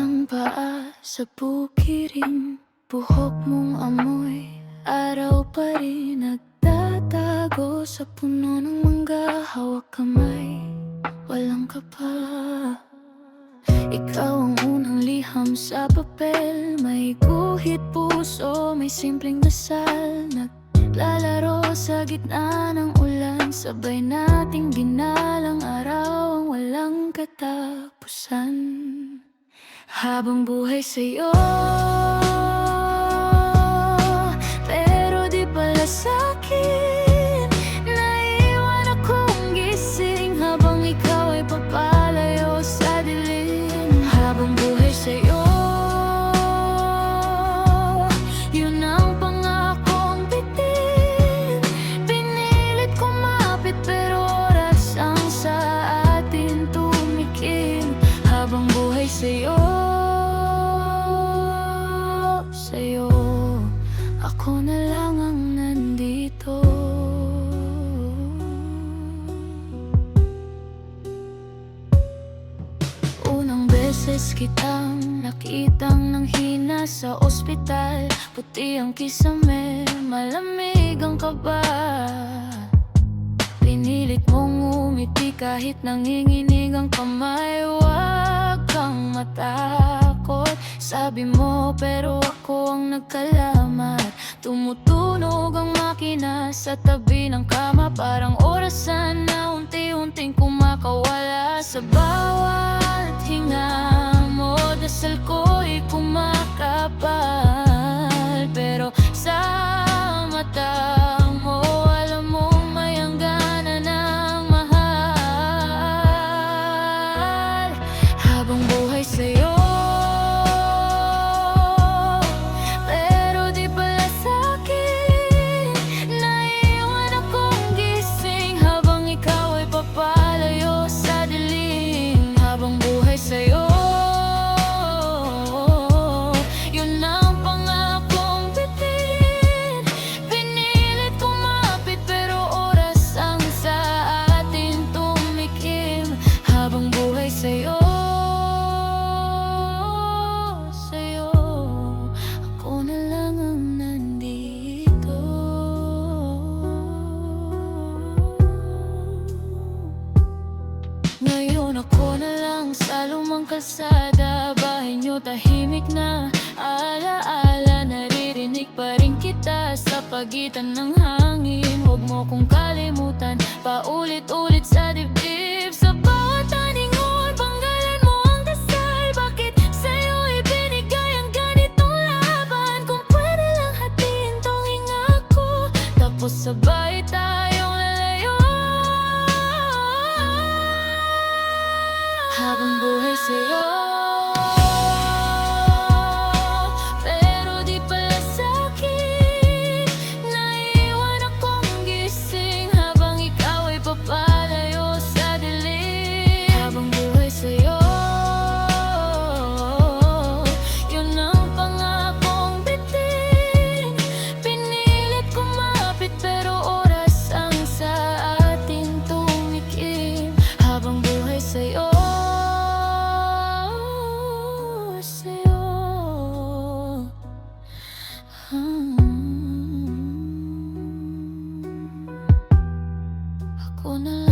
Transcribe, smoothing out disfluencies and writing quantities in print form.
ang paa sa bukirin, buhok mong amoy, araw pa rin nagtatago sa puno ng mangga. Hawak kamay, walang kapa. Ikaw ang unang liham sa papel, may guhit puso, may simpleng dasal. Naglalaro sa gitna ng ulan, sabay nating ginalang araw ang walang katapusan. Habang buhay sa'yo, pero di pala sa'kin. Naiwan akong gising habang ikaw ay papalayo sa dilim. Habang buhay sa'yo, yun ang pangakong bitin. Pinilit kumapit pero oras ang sa atin tumikim. Habang buhay sa'yo, ako na lang ang nandito. Unang beses kitang nakitang nanghina sa ospital. Puti ang kisame, malamig ang kaba. Pinilit mong umiti kahit nanginginig ang kamay. Huwag kang matakot, sabi mo, pero ako ang nagkalamat. Tumutunog ang makina sa tabi ng kama, parang orasan na unti-unting kumakawala. Sa bawat hinga mo, dasal ko'y kumakapal. Pero sa mata mo, alam mong may hangganan ng mahal. Habang buhay sa'yo, sa'yo, yun ang pangakong bitin. Pinilit kumapit pero oras ang sa atin tumikim. Habang buhay sa'yo, ako na lang ang nandito. Ngayon ako na lang sa lumang kalsada, bahay niyo tahimik na. Alaala, naririnig pa rin kita sa pagitan ng hangin. Huwag mo kong kalimutan, paulit-ulit sa dibdib. Sa bawat taningon, panggalan mo ang dasal. Bakit sa'yo ibinigay ang ganitong laban? Kung pwede lang hatiin tong hinga ko, tapos sabay tayong lalayo. Habang buhay sa'yo, pero di pala sa'kin. Naiwan akong gising habang ikaw ay papalayo sa dilim. Habang buhay sa'yo, yun ang pangakong bitin. Pinilit kumapit pero oras ang sa atin tumikim. Habang buhay sa'yo, ako na